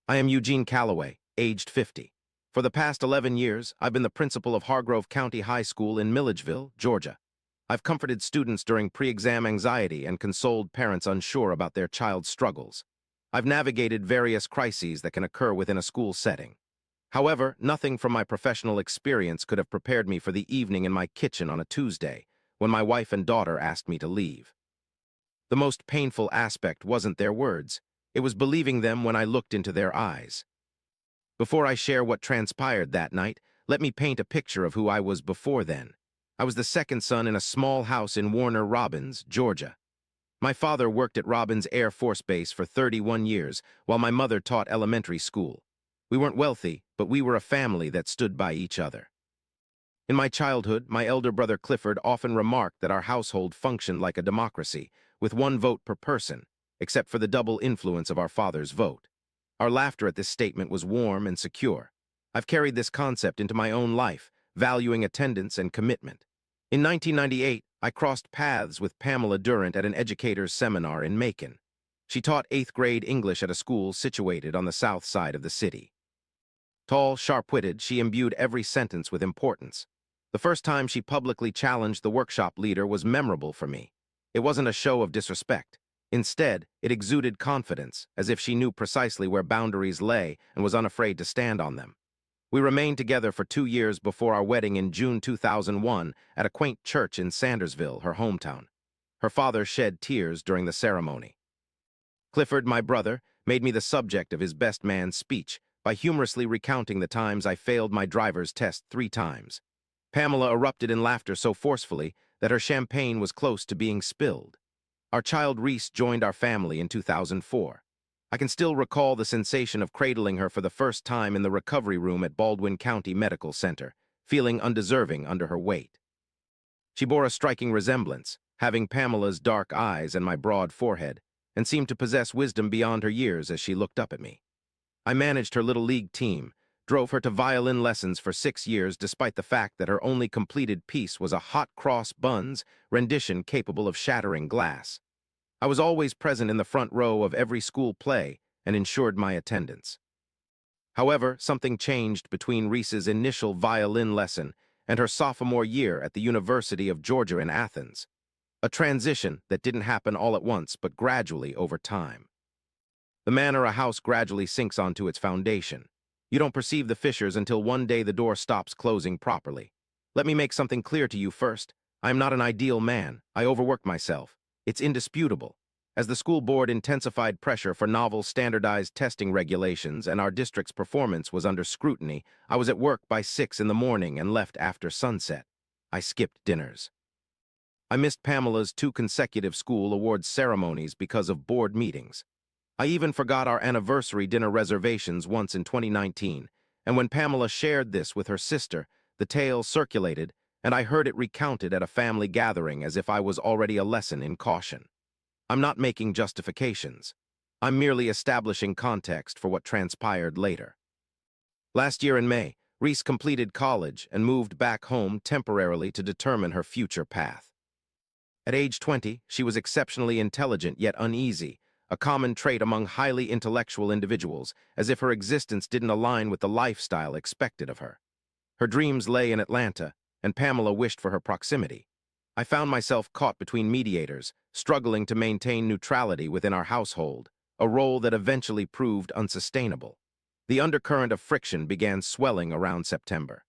I am Eugene Calloway, aged 50. For the past 11 years, I've been the principal of Hargrove County High School in Milledgeville, Georgia. I've comforted students during pre-exam anxiety and consoled parents unsure about their child's struggles. I've navigated various crises that can occur within a school setting. However, nothing from my professional experience could have prepared me for the evening in my kitchen on a Tuesday, when my wife and daughter asked me to leave. The most painful aspect wasn't their words. It was believing them when I looked into their eyes. Before I share what transpired that night, let me paint a picture of who I was before then. I was the second son in a small house in Warner Robins, Georgia. My father worked at Robins Air Force Base for 31 years, while my mother taught elementary school. We weren't wealthy, but we were a family that stood by each other. In my childhood, my elder brother Clifford often remarked that our household functioned like a democracy, with one vote per person, except for the double influence of our father's vote. Our laughter at this statement was warm and secure. I've carried this concept into my own life, valuing attendance and commitment. In 1998, I crossed paths with Pamela Durant at an educator's seminar in Macon. She taught 8th grade English at a school situated on the south side of the city. Tall, sharp-witted, she imbued every sentence with importance. The first time she publicly challenged the workshop leader was memorable for me. It wasn't a show of disrespect. Instead, it exuded confidence, as if she knew precisely where boundaries lay and was unafraid to stand on them. We remained together for 2 years before our wedding in June 2001 at a quaint church in Sandersville, her hometown. Her father shed tears during the ceremony. Clifford, my brother, made me the subject of his best man speech by humorously recounting the times I failed my driver's test 3 times. Pamela erupted in laughter so forcefully that her champagne was close to being spilled. Our child Reese joined our family in 2004. I can still recall the sensation of cradling her for the first time in the recovery room at Baldwin County Medical Center, feeling undeserving under her weight. She bore a striking resemblance, having Pamela's dark eyes and my broad forehead, and seemed to possess wisdom beyond her years as she looked up at me. I managed her little league team, drove her to violin lessons for 6 years despite the fact that her only completed piece was a hot cross buns rendition capable of shattering glass. I was always present in the front row of every school play and ensured my attendance. However, something changed between Reese's initial violin lesson and her sophomore year at the University of Georgia in Athens. A transition that didn't happen all at once but gradually over time. The manner a house gradually sinks onto its foundation. You don't perceive the fissures until one day the door stops closing properly. Let me make something clear to you first. I am not an ideal man. I overworked myself. It's indisputable. As the school board intensified pressure for novel standardized testing regulations and our district's performance was under scrutiny, I was at work by 6 in the morning and left after sunset. I skipped dinners. I missed Pamela's 2 consecutive school awards ceremonies because of board meetings. I even forgot our anniversary dinner reservations once in 2019, and when Pamela shared this with her sister, the tale circulated, and I heard it recounted at a family gathering as if I was already a lesson in caution. I'm not making justifications. I'm merely establishing context for what transpired later. Last year in May, Reese completed college and moved back home temporarily to determine her future path. At age 20, she was exceptionally intelligent yet uneasy, a common trait among highly intellectual individuals, as if her existence didn't align with the lifestyle expected of her. Her dreams lay in Atlanta, and Pamela wished for her proximity. I found myself caught between mediators, struggling to maintain neutrality within our household, a role that eventually proved unsustainable. The undercurrent of friction began swelling around September.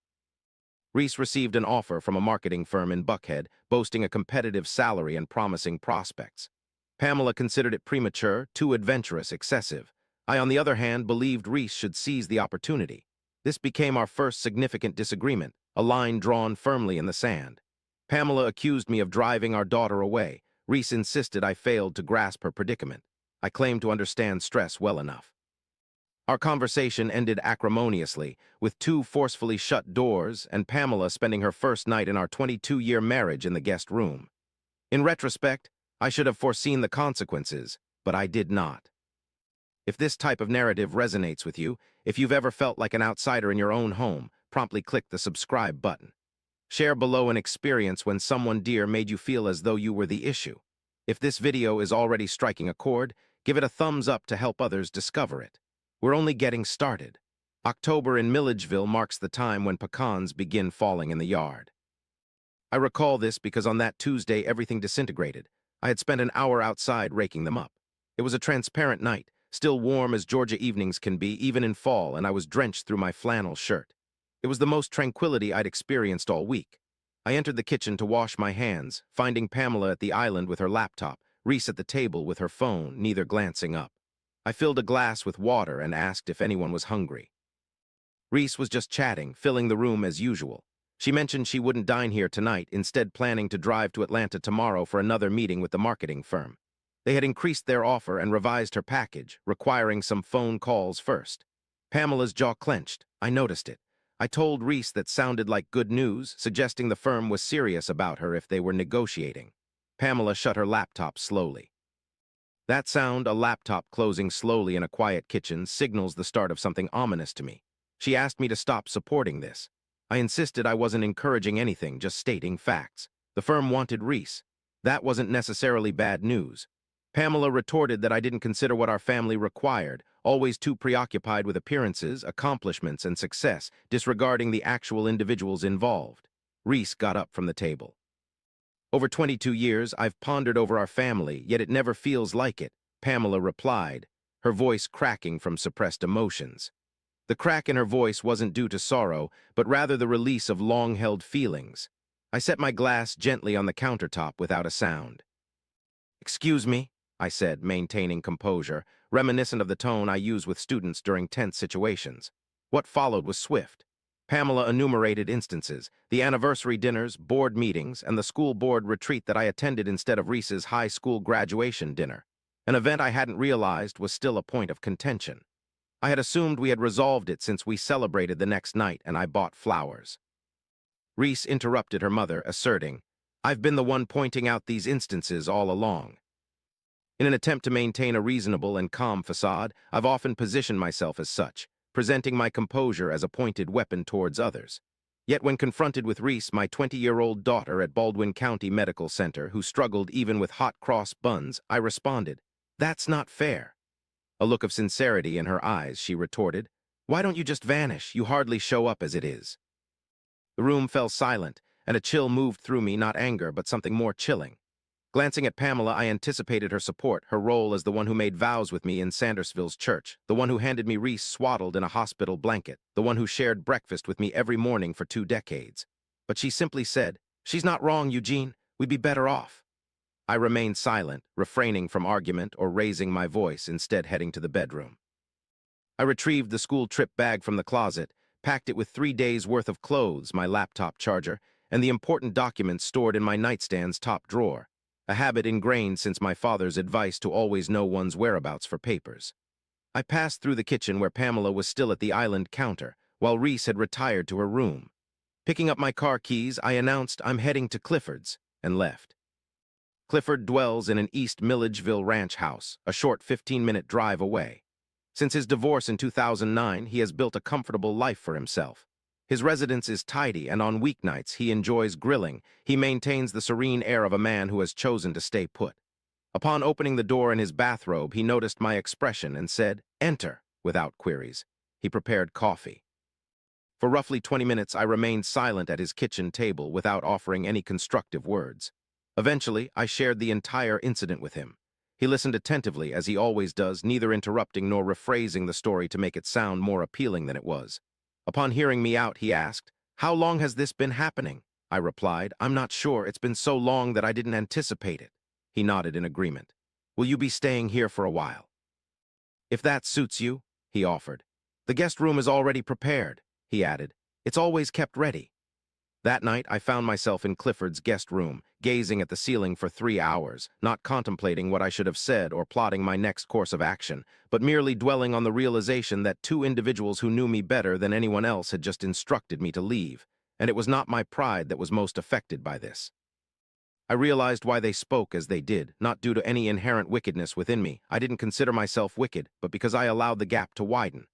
Reese received an offer from a marketing firm in Buckhead, boasting a competitive salary and promising prospects. Pamela considered it premature, too adventurous, excessive. I, on the other hand, believed Reese should seize the opportunity. This became our first significant disagreement, a line drawn firmly in the sand. Pamela accused me of driving our daughter away. Reese insisted I failed to grasp her predicament. I claimed to understand stress well enough. Our conversation ended acrimoniously, with 2 forcefully shut doors and Pamela spending her first night in our 22-year marriage in the guest room. In retrospect, I should have foreseen the consequences, but I did not. If this type of narrative resonates with you, if you've ever felt like an outsider in your own home, promptly click the subscribe button. Share below an experience when someone dear made you feel as though you were the issue. If this video is already striking a chord, give it a thumbs up to help others discover it. We're only getting started. October in Milledgeville marks the time when pecans begin falling in the yard. I recall this because on that Tuesday everything disintegrated. I had spent an hour outside raking them up. It was a transparent night, still warm as Georgia evenings can be, even in fall, and I was drenched through my flannel shirt. It was the most tranquility I'd experienced all week. I entered the kitchen to wash my hands, finding Pamela at the island with her laptop, Reese at the table with her phone, neither glancing up. I filled a glass with water and asked if anyone was hungry. Reese was just chatting, filling the room as usual. She mentioned she wouldn't dine here tonight, instead planning to drive to Atlanta tomorrow for another meeting with the marketing firm. They had increased their offer and revised her package, requiring some phone calls first. Pamela's jaw clenched. I noticed it. I told Reese that sounded like good news, suggesting the firm was serious about her if they were negotiating. Pamela shut her laptop slowly. That sound, a laptop closing slowly in a quiet kitchen, signals the start of something ominous to me. She asked me to stop supporting this. I insisted I wasn't encouraging anything, just stating facts. The firm wanted Reese. That wasn't necessarily bad news. Pamela retorted that I didn't consider what our family required, always too preoccupied with appearances, accomplishments, and success, disregarding the actual individuals involved. Reese got up from the table. Over 22 years, I've pondered over our family, yet it never feels like it, Pamela replied, her voice cracking from suppressed emotions. The crack in her voice wasn't due to sorrow, but rather the release of long-held feelings. I set my glass gently on the countertop without a sound. "Excuse me," I said, maintaining composure, reminiscent of the tone I use with students during tense situations. What followed was swift. Pamela enumerated instances, the anniversary dinners, board meetings, and the school board retreat that I attended instead of Reese's high school graduation dinner, an event I hadn't realized was still a point of contention. I had assumed we had resolved it since we celebrated the next night and I bought flowers. Reese interrupted her mother, asserting, "I've been the one pointing out these instances all along." In an attempt to maintain a reasonable and calm facade, I've often positioned myself as such, presenting my composure as a pointed weapon towards others. Yet when confronted with Reese, my 20-year-old daughter at Baldwin County Medical Center, who struggled even with hot cross buns, I responded, "That's not fair." A look of sincerity in her eyes, she retorted, "Why don't you just vanish? You hardly show up as it is." The room fell silent, and a chill moved through me, not anger, but something more chilling. Glancing at Pamela, I anticipated her support, her role as the one who made vows with me in Sandersville's church, the one who handed me Reese swaddled in a hospital blanket, the one who shared breakfast with me every morning for 2 decades. But she simply said, "She's not wrong, Eugene. We'd be better off." I remained silent, refraining from argument or raising my voice, instead heading to the bedroom. I retrieved the school trip bag from the closet, packed it with 3 days' worth of clothes, my laptop charger, and the important documents stored in my nightstand's top drawer, a habit ingrained since my father's advice to always know one's whereabouts for papers. I passed through the kitchen where Pamela was still at the island counter, while Reese had retired to her room. Picking up my car keys, I announced, "I'm heading to Clifford's," and left. Clifford dwells in an East Milledgeville ranch house, a short 15-minute drive away. Since his divorce in 2009, he has built a comfortable life for himself. His residence is tidy, and on weeknights he enjoys grilling. He maintains the serene air of a man who has chosen to stay put. Upon opening the door in his bathrobe, he noticed my expression and said, "Enter," without queries. He prepared coffee. For roughly 20 minutes, I remained silent at his kitchen table without offering any constructive words. Eventually, I shared the entire incident with him. He listened attentively, as he always does, neither interrupting nor rephrasing the story to make it sound more appealing than it was. Upon hearing me out, he asked, "How long has this been happening?" I replied, "I'm not sure. It's been so long that I didn't anticipate it." He nodded in agreement. "Will you be staying here for a while?" "If that suits you," he offered. "The guest room is already prepared," he added. "It's always kept ready." That night, I found myself in Clifford's guest room, gazing at the ceiling for 3 hours, not contemplating what I should have said or plotting my next course of action, but merely dwelling on the realization that 2 individuals who knew me better than anyone else had just instructed me to leave, and it was not my pride that was most affected by this. I realized why they spoke as they did, not due to any inherent wickedness within me. I didn't consider myself wicked, but because I allowed the gap to widen.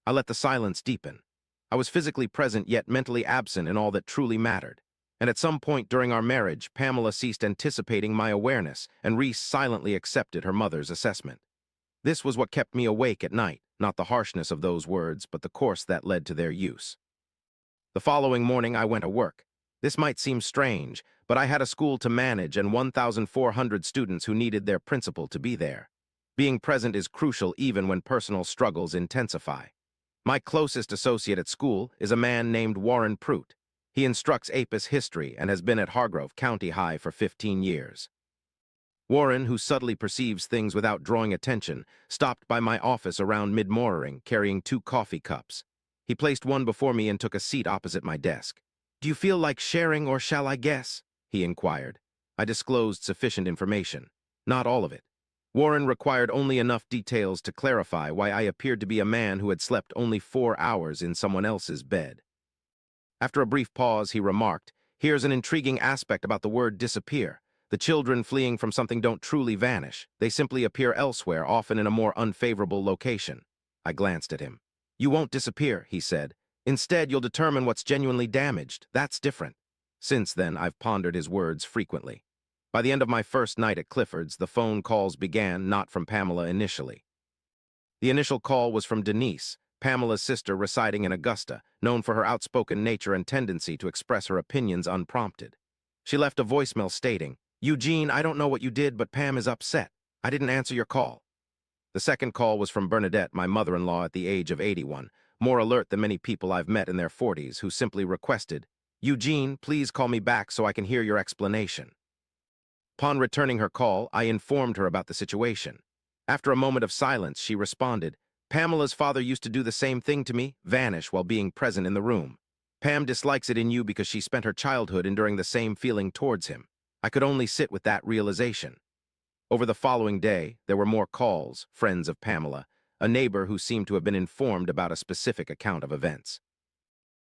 I let the silence deepen. I was physically present yet mentally absent in all that truly mattered. And at some point during our marriage, Pamela ceased anticipating my awareness, and Reese silently accepted her mother's assessment. This was what kept me awake at night, not the harshness of those words, but the course that led to their use. The following morning, I went to work. This might seem strange, but I had a school to manage and 1,400 students who needed their principal to be there. Being present is crucial even when personal struggles intensify. My closest associate at school is a man named Warren Prout. He instructs APUS history and has been at Hargrove County High for 15 years. Warren, who subtly perceives things without drawing attention, stopped by my office around mid-morning carrying 2 coffee cups. He placed one before me and took a seat opposite my desk. "Do you feel like sharing or shall I guess?" he inquired. I disclosed sufficient information. Not all of it. Warren required only enough details to clarify why I appeared to be a man who had slept only 4 hours in someone else's bed. After a brief pause, he remarked, "Here's an intriguing aspect about the word disappear. The children fleeing from something don't truly vanish. They simply appear elsewhere, often in a more unfavorable location." I glanced at him. "You won't disappear," he said. "Instead, you'll determine what's genuinely damaged. That's different." Since then, I've pondered his words frequently. By the end of my first night at Clifford's, the phone calls began not from Pamela initially. The initial call was from Denise, Pamela's sister residing in Augusta, known for her outspoken nature and tendency to express her opinions unprompted. She left a voicemail stating, "Eugene, I don't know what you did, but Pam is upset. I didn't answer your call." The second call was from Bernadette, my mother-in-law at the age of 81, more alert than many people I've met in their 40s, who simply requested, "Eugene, please call me back so I can hear your explanation." Upon returning her call, I informed her about the situation. After a moment of silence, she responded, "Pamela's father used to do the same thing to me, vanish while being present in the room. Pam dislikes it in you because she spent her childhood enduring the same feeling towards him. I could only sit with that realization." Over the following day, there were more calls, friends of Pamela, a neighbor who seemed to have been informed about a specific account of events.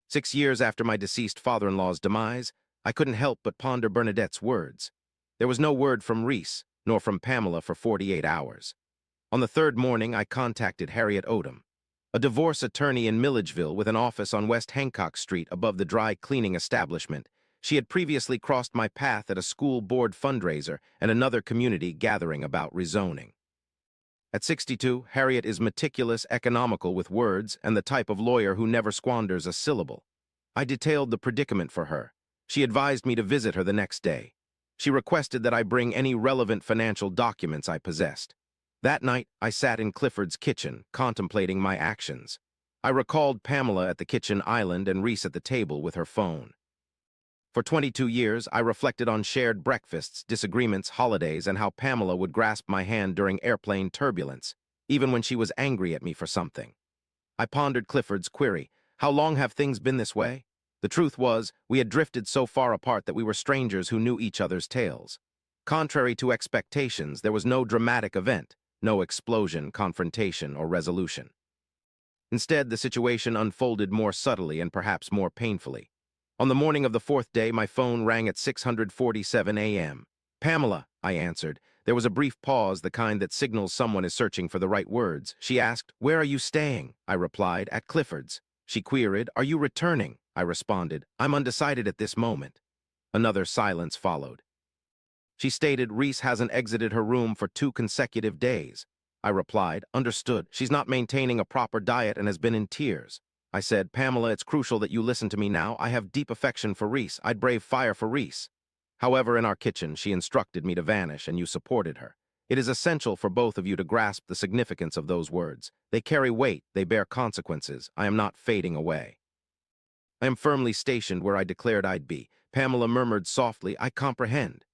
6 years after my deceased father-in-law's demise, I couldn't help but ponder Bernadette's words. There was no word from Reese, nor from Pamela for 48 hours. On the third morning, I contacted Harriet Odom, a divorce attorney in Milledgeville with an office on West Hancock Street above the dry cleaning establishment. She had previously crossed my path at a school board fundraiser and another community gathering about rezoning. At 62, Harriet is meticulous, economical with words, and the type of lawyer who never squanders a syllable. I detailed the predicament for her. She advised me to visit her the next day. She requested that I bring any relevant financial documents I possessed. That night, I sat in Clifford's kitchen, contemplating my actions. I recalled Pamela at the kitchen island and Reese at the table with her phone. For 22 years, I reflected on shared breakfasts, disagreements, holidays, and how Pamela would grasp my hand during airplane turbulence, even when she was angry at me for something. I pondered Clifford's query, "How long have things been this way?" The truth was, we had drifted so far apart that we were strangers who knew each other's tales. Contrary to expectations, there was no dramatic event, no explosion, confrontation, or resolution. Instead, the situation unfolded more subtly and perhaps more painfully. On the morning of the 4th day, my phone rang at 6:47 a.m. "Pamela," I answered. There was a brief pause, the kind that signals someone is searching for the right words. She asked, "Where are you staying?" I replied, "At Clifford's." She queried, "Are you returning?" I responded, "I'm undecided at this moment." Another silence followed. She stated, "Reese hasn't exited her room for 2 consecutive days." I replied, "Understood. She's not maintaining a proper diet and has been in tears." I said, "Pamela, it's crucial that you listen to me now. I have deep affection for Reese. I'd brave fire for Reese." However, in our kitchen, she instructed me to vanish, and you supported her. It is essential for both of you to grasp the significance of those words. They carry weight, they bear consequences. I am not fading away. I am firmly stationed where I declared I'd be. Pamela murmured softly, "I comprehend."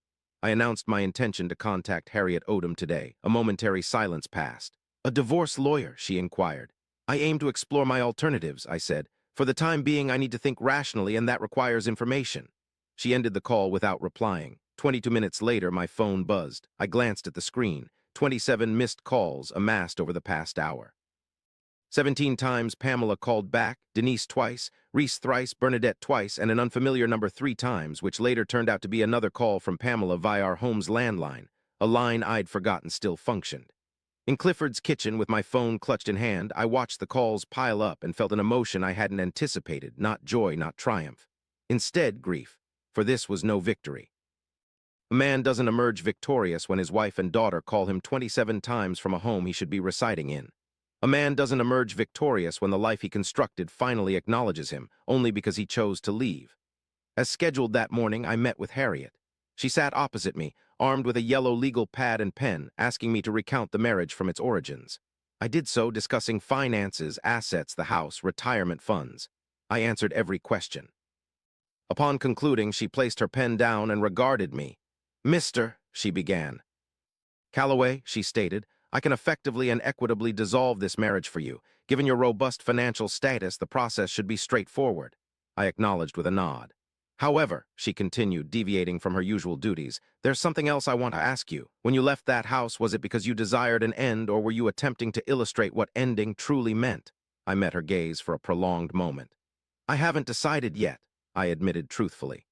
I announced my intention to contact Harriet Odom today. A momentary silence passed. "A divorce lawyer?" she inquired. "I aim to explore my alternatives," I said. "For the time being, I need to think rationally, and that requires information." She ended the call without replying. 22 minutes later, my phone buzzed. I glanced at the screen. 27 missed calls amassed over the past hour. 17 times Pamela called back, Denise twice, Reese thrice, Bernadette twice, and an unfamiliar number 3 times, which later turned out to be another call from Pamela via our home's landline, a line I'd forgotten still functioned. In Clifford's kitchen, with my phone clutched in hand, I watched the calls pile up and felt an emotion I hadn't anticipated, not joy, not triumph. Instead, grief, for this was no victory. A man doesn't emerge victorious when his wife and daughter call him 27 times from a home he should be residing in. A man doesn't emerge victorious when the life he constructed finally acknowledges him, only because he chose to leave. As scheduled that morning, I met with Harriet. She sat opposite me, armed with a yellow legal pad and pen, asking me to recount the marriage from its origins. I did so, discussing finances, assets, the house, retirement funds. I answered every question. Upon concluding, she placed her pen down and regarded me. "Mister," she began. "Calloway," she stated, "I can effectively and equitably dissolve this marriage for you. Given your robust financial status, the process should be straightforward." I acknowledged with a nod. "However," she continued, deviating from her usual duties, "there's something else I want to ask you. When you left that house, was it because you desired an end, or were you attempting to illustrate what ending truly meant?" I met her gaze for a prolonged moment. "I haven't decided yet," I admitted truthfully.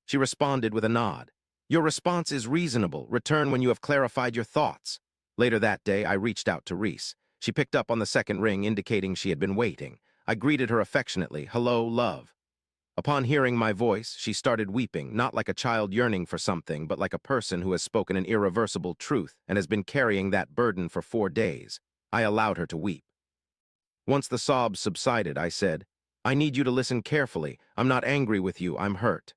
She responded with a nod. "Your response is reasonable. Return when you have clarified your thoughts." Later that day, I reached out to Reese. She picked up on the second ring, indicating she had been waiting. I greeted her affectionately. "Hello, love." Upon hearing my voice, she started weeping, not like a child yearning for something, but like a person who has spoken an irreversible truth and has been carrying that burden for 4 days. I allowed her to weep. Once the sobs subsided, I said, "I need you to listen carefully. I'm not angry with you, I'm hurt."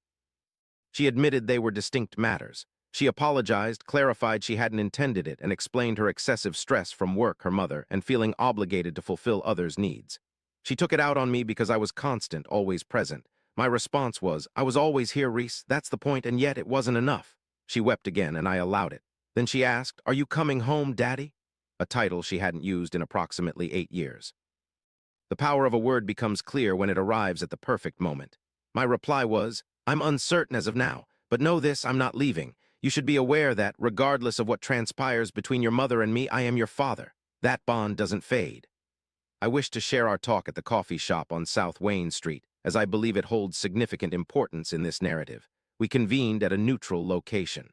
She admitted they were distinct matters. She apologized, clarified she hadn't intended it, and explained her excessive stress from work, her mother, and feeling obligated to fulfill others' needs. She took it out on me because I was constant, always present. My response was, "I was always here, Reese, that's the point, and yet it wasn't enough." She wept again, and I allowed it. Then she asked, "Are you coming home, Daddy?" A title she hadn't used in approximately 8 years. The power of a word becomes clear when it arrives at the perfect moment. My reply was, "I'm uncertain as of now, but know this, I'm not leaving. You should be aware that, regardless of what transpires between your mother and me, I am your father. That bond doesn't fade." I wish to share our talk at the coffee shop on South Wayne Street, as I believe it holds significant importance in this narrative. We convened at a neutral location.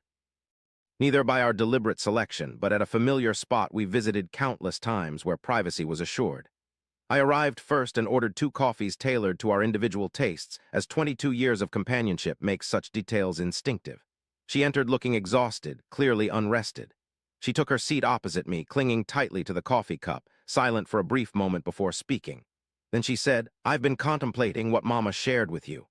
Neither by our deliberate selection, but at a familiar spot we visited countless times where privacy was assured. I arrived first and ordered 2 coffees tailored to our individual tastes, as 22 years of companionship makes such details instinctive. She entered looking exhausted, clearly unrested. She took her seat opposite me, clinging tightly to the coffee cup, silent for a brief moment before speaking. Then she said, "I've been contemplating what Mama shared with you."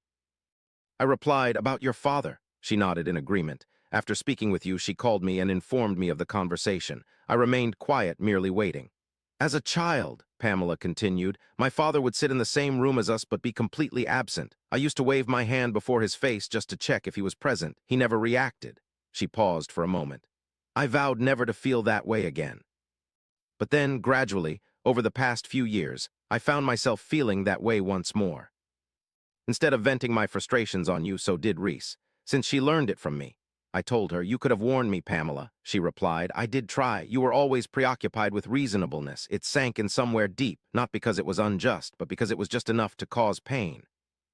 I replied, "About your father." She nodded in agreement. "After speaking with you, she called me and informed me of the conversation. I remained quiet, merely waiting." "As a child," Pamela continued, "my father would sit in the same room as us but be completely absent. I used to wave my hand before his face just to check if he was present. He never reacted." She paused for a moment. "I vowed never to feel that way again. But then, gradually, over the past few years, I found myself feeling that way once more. Instead of venting my frustrations on you, so did Reese, since she learned it from me." I told her, "You could have warned me, Pamela." She replied, "I did try. You were always preoccupied with reasonableness. It sank in somewhere deep, not because it was unjust, but because it was just enough to cause pain."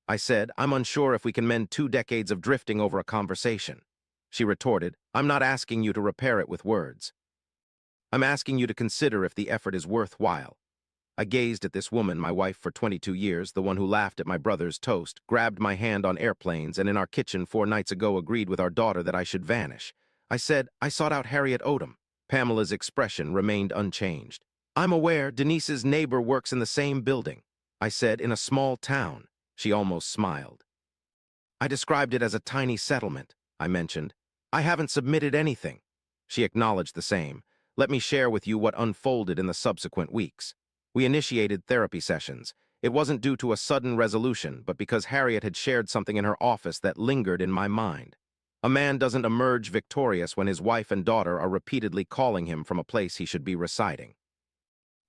I said, "I'm unsure if we can mend 2 decades of drifting over a conversation." She retorted, "I'm not asking you to repair it with words. I'm asking you to consider if the effort is worthwhile." I gazed at this woman, my wife for 22 years, the one who laughed at my brother's toast, grabbed my hand on airplanes, and in our kitchen 4 nights ago agreed with our daughter that I should vanish. I said, "I sought out Harriet Odom." Pamela's expression remained unchanged. "I'm aware Denise's neighbor works in the same building." I said, "In a small town." She almost smiled. "I described it as a tiny settlement," I mentioned. "I haven't submitted anything." She acknowledged the same. Let me share with you what unfolded in the subsequent weeks. We initiated therapy sessions. It wasn't due to a sudden resolution, but because Harriet had shared something in her office that lingered in my mind. A man doesn't emerge victorious when his wife and daughter are repeatedly calling him from a place he should be residing.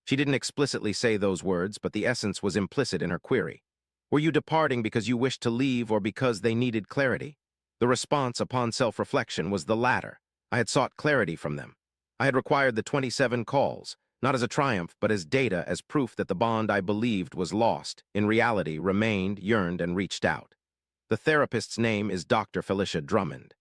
She didn't explicitly say those words, but the essence was implicit in her query. Were you departing because you wished to leave or because they needed clarity? The response upon self-reflection was the latter. I had sought clarity from them. I had required the 27 calls, not as a triumph, but as data, as proof that the bond I believed was lost, in reality remained, yearned, and reached out. The therapist's name is Dr. Felicia Drummond.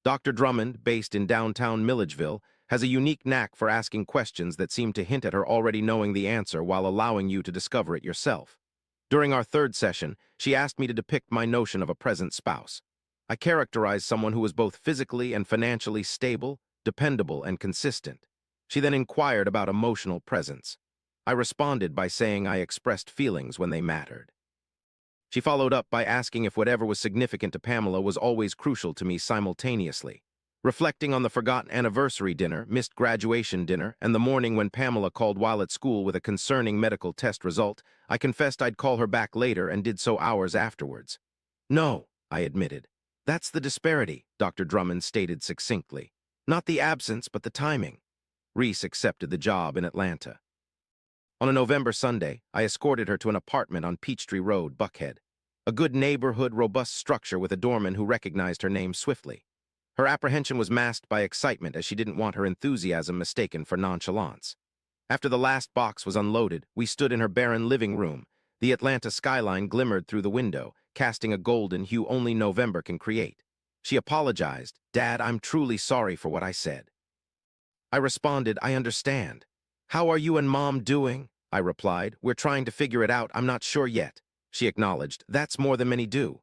Dr. Drummond, based in downtown Milledgeville, has a unique knack for asking questions that seem to hint at her already knowing the answer while allowing you to discover it yourself. During our 3rd session, she asked me to depict my notion of a present spouse. I characterized someone who was both physically and financially stable, dependable, and consistent. She then inquired about emotional presence. I responded by saying I expressed feelings when they mattered. She followed up by asking if whatever was significant to Pamela was always crucial to me simultaneously. Reflecting on the forgotten anniversary dinner, missed graduation dinner, and the morning when Pamela called while at school with a concerning medical test result, I confessed I'd call her back later and did so hours afterwards. No, I admitted. That's the disparity, Dr. Drummond stated succinctly. Not the absence, but the timing. Reese accepted the job in Atlanta. On a November Sunday, I escorted her to an apartment on Peachtree Road, Buckhead. A good neighborhood, robust structure with a doorman who recognized her name swiftly. Her apprehension was masked by excitement as she didn't want her enthusiasm mistaken for nonchalance. After the last box was unloaded, we stood in her barren living room. The Atlanta skyline glimmered through the window, casting a golden hue only November can create. She apologized. "Dad, I'm truly sorry for what I said." I responded, "I understand." "How are you and Mom doing?" I replied. "We're trying to figure it out. I'm not sure yet." She acknowledged, "That's more than many do."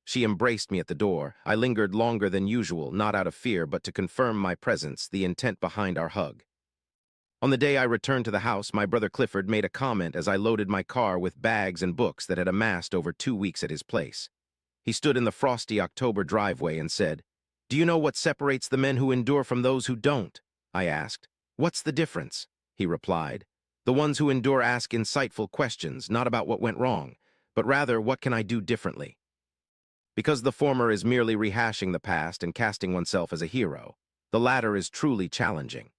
She embraced me at the door. I lingered longer than usual, not out of fear, but to confirm my presence, the intent behind our hug. On the day I returned to the house, my brother Clifford made a comment as I loaded my car with bags and books that had amassed over 2 weeks at his place. He stood in the frosty October driveway and said, "Do you know what separates the men who endure from those who don't?" I asked. "What's the difference?" He replied. "The ones who endure ask insightful questions, not about what went wrong, but rather, what can I do differently?" Because the former is merely rehashing the past and casting oneself as a hero, the latter is truly challenging.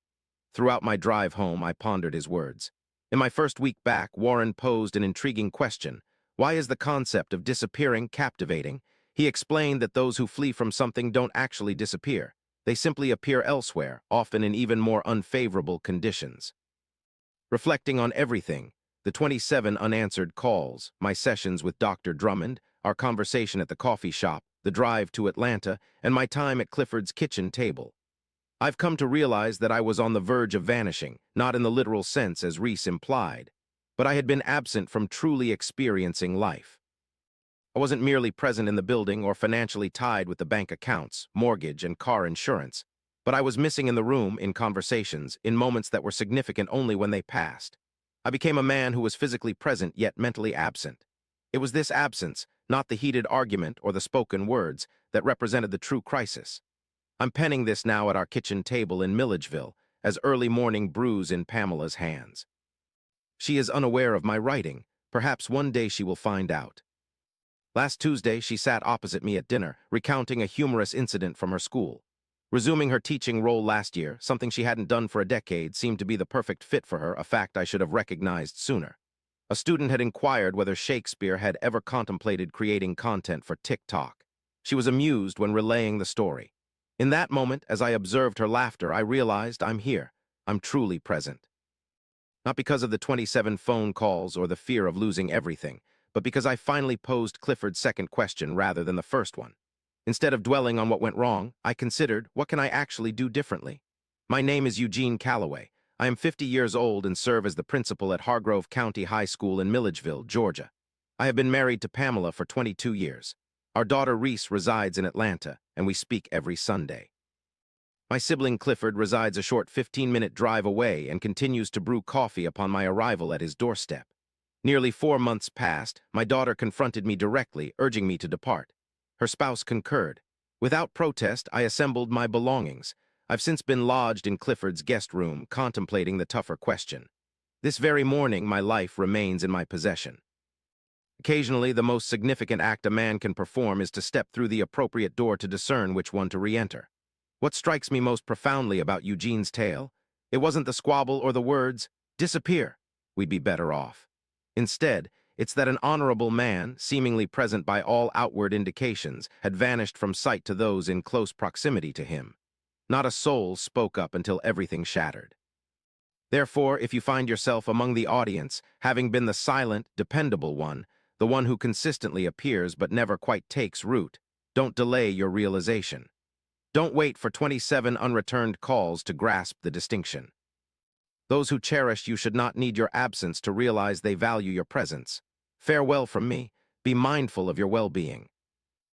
Throughout my drive home, I pondered his words. In my first week back, Warren posed an intriguing question. Why is the concept of disappearing captivating? He explained that those who flee from something don't actually disappear. They simply appear elsewhere, often in even more unfavorable conditions. Reflecting on everything, the 27 unanswered calls, my sessions with Dr. Drummond, our conversation at the coffee shop, the drive to Atlanta, and my time at Clifford's kitchen table, I've come to realize that I was on the verge of vanishing, not in the literal sense as Reese implied, but I had been absent from truly experiencing life. I wasn't merely present in the building or financially tied with the bank accounts, mortgage, and car insurance, but I was missing in the room, in conversations, in moments that were significant only when they passed. I became a man who was physically present yet mentally absent. It was this absence, not the heated argument or the spoken words, that represented the true crisis. I'm penning this now at our kitchen table in Milledgeville, as early morning brews in Pamela's hands. She is unaware of my writing. Perhaps one day she will find out. Last Tuesday, she sat opposite me at dinner, recounting a humorous incident from her school. Resuming her teaching role last year, something she hadn't done for a decade, seemed to be the perfect fit for her, a fact I should have recognized sooner. A student had inquired whether Shakespeare had ever contemplated creating content for TikTok. She was amused when relaying the story. In that moment, as I observed her laughter, I realized I'm here. I'm truly present. Not because of the 27 phone calls or the fear of losing everything, but because I finally posed Clifford's second question rather than the first one. Instead of dwelling on what went wrong, I considered, what can I actually do differently? My name is Eugene Calloway. I am 50 years old and serve as the principal at Hargrove County High School in Milledgeville, Georgia. I have been married to Pamela for 22 years. Our daughter Reese resides in Atlanta, and we speak every Sunday. My sibling Clifford resides a short 15-minute drive away and continues to brew coffee upon my arrival at his doorstep. Nearly 4 months passed, my daughter confronted me directly, urging me to depart. Her spouse concurred. Without protest, I assembled my belongings. I've since been lodged in Clifford's guest room, contemplating the tougher question. This very morning, my life remains in my possession. Occasionally, the most significant act a man can perform is to step through the appropriate door to discern which one to re-enter. What strikes me most profoundly about Eugene's tale? It wasn't the squabble or the words, "Disappear, we'd be better off." Instead, it's that an honorable man, seemingly present by all outward indications, had vanished from sight to those in close proximity to him. Not a soul spoke up until everything shattered. Therefore, if you find yourself among the audience, having been the silent, dependable one, the one who consistently appears but never quite takes root, don't delay your realization. Don't wait for 27 unreturned calls to grasp the distinction. Those who cherish you should not need your absence to realize they value your presence. Farewell from me. Be mindful of your well-being.